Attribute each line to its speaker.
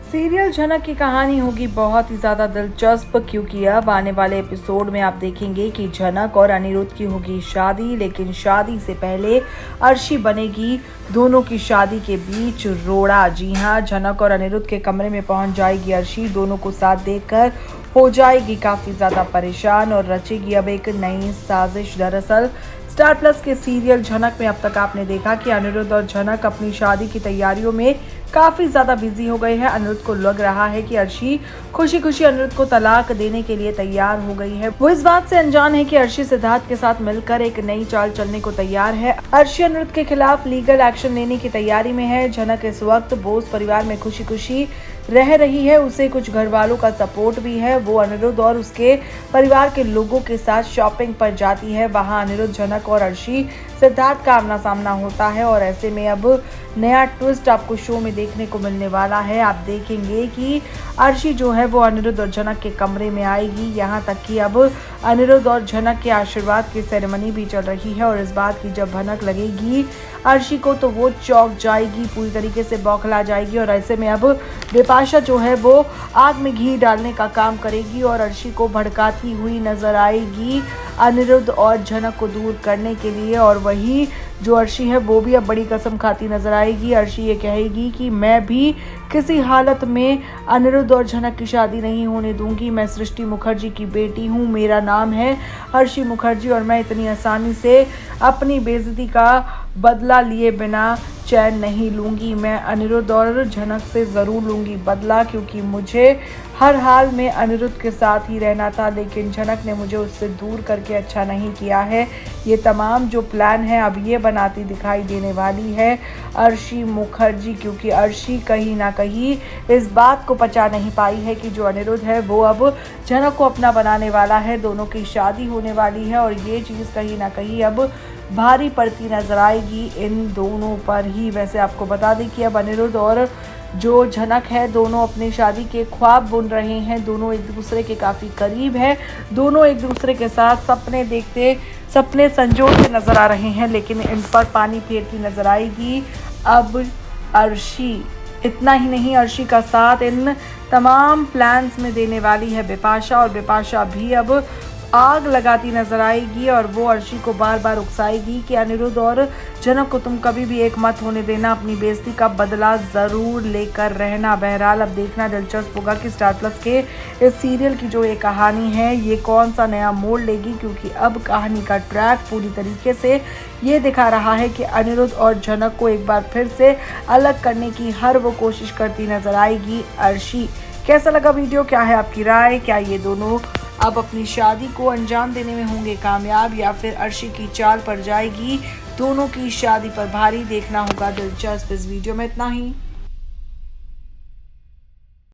Speaker 1: Serial झनक की कहानी होगी बहुत ही ज़्यादा दिलचस्प, क्योंकि अब आने वाले एपिसोड में आप देखेंगे कि झनक और अनिरुद्ध की होगी शादी, लेकिन शादी से पहले अर्शी बनेगी दोनों की शादी के बीच रोड़ा। जी हाँ, झनक और अनिरुद्ध के कमरे में पहुंच जाएगी अर्शी। दोनों को साथ देखकर हो जाएगी काफ़ी ज़्यादा परेशान और रचेगी अब एक नई साजिश। दरअसल स्टार प्लस के सीरियल झनक में अब तक आपने देखा कि अनिरुद्ध और झनक अपनी शादी की तैयारियों में काफी ज्यादा बिजी हो गए हैं। अनिरुद्ध को लग रहा है कि अर्शी खुशी खुशी अनिरुद्ध को तलाक देने के लिए तैयार हो गई है। वो इस बात से अनजान है कि अर्शी सिद्धार्थ के साथ मिलकर एक नई चाल चलने को तैयार है। अर्शी अनिरुद्ध के खिलाफ लीगल एक्शन लेने की तैयारी में है। झनक इस वक्त बोस परिवार में खुशी खुशी रह रही है, उसे कुछ घर वालों का सपोर्ट भी है। वो अनिरुद्ध और उसके परिवार के लोगों के साथ शॉपिंग पर जाती है। वहां अनिरुद्ध, झनक और अर्शी सिद्धार्थ का आमना सामना होता है और ऐसे में अब नया ट्विस्ट आपको शो में देखने को मिलने वाला है। आप देखेंगे कि अर्शी जो है वो अनिरुद्ध और झनक के कमरे में आएगी। यहाँ तक कि अब अनिरुद्ध और झनक के आशीर्वाद की सेरेमनी भी चल रही है और इस बात की जब भनक लगेगी अर्शी को तो वो चौंक जाएगी, पूरी तरीके से बौखला जाएगी। और ऐसे में अब बिपाशा जो है वो आग में घी डालने का काम करेगी और अर्शी को भड़काती हुई नजर आएगी अनिरुद्ध और झनक को दूर करने के लिए। और वही जो अर्शी है वो भी अब बड़ी कसम खाती नजर आएगी। अर्शी ये कहेगी कि मैं भी किसी हालत में अनिरुद्ध और झनक की शादी नहीं होने दूंगी। मैं सृष्टि मुखर्जी की बेटी हूँ, मेरा नाम है अर्शी मुखर्जी और मैं इतनी आसानी से अपनी बेइज्जती का बदला लिए बिना चैन नहीं लूंगी। मैं अनिरुद्ध और झनक से ज़रूर लूंगी बदला, क्योंकि मुझे हर हाल में अनिरुद्ध के साथ ही रहना था, लेकिन झनक ने मुझे उससे दूर करके अच्छा नहीं किया है। ये तमाम जो प्लान है अब ये बनाती दिखाई देने वाली है अर्शी मुखर्जी, क्योंकि अर्शी कहीं ना कहीं इस बात को पचा नहीं पाई है कि जो अनिरुद्ध है वो अब झनक को अपना बनाने वाला है। दोनों की शादी होने वाली है और ये चीज़ कहीं ना कहीं अब भारी पड़ती नजर आएगी इन दोनों पर ही। वैसे आपको बता दें कि अब अनिरुद्ध और जो झनक है दोनों अपनी शादी के ख्वाब बुन रहे हैं। दोनों एक दूसरे के काफ़ी करीब हैं। दोनों एक दूसरे के साथ सपने देखते, सपने संजोते नजर आ रहे हैं, लेकिन इन पर पानी फेरती नजर आएगी अब अर्शी। इतना ही नहीं, अर्शी का साथ इन तमाम प्लान्स में देने वाली है बिपाशा, और बिपाशा भी अब आग लगाती नजर आएगी और वो अर्शी को बार बार उकसाएगी कि अनिरुद्ध और झनक को तुम कभी भी एक मत होने देना, अपनी बेइज्जती का बदला ज़रूर लेकर रहना। बहरहाल अब देखना दिलचस्प होगा कि स्टार प्लस के इस सीरियल की जो ये कहानी है ये कौन सा नया मोड़ लेगी, क्योंकि अब कहानी का ट्रैक पूरी तरीके से ये दिखा रहा है कि अनिरुद्ध और झनक को एक बार फिर से अलग करने की हर वो कोशिश करती नजर आएगी अर्शी। कैसा लगा वीडियो, क्या है आपकी राय? क्या ये दोनों अब अपनी शादी को अंजाम देने में होंगे कामयाब, या फिर अर्शी की चाल पर जाएगी दोनों की शादी पर भारी? देखना होगा दिलचस्प। इस वीडियो में इतना ही।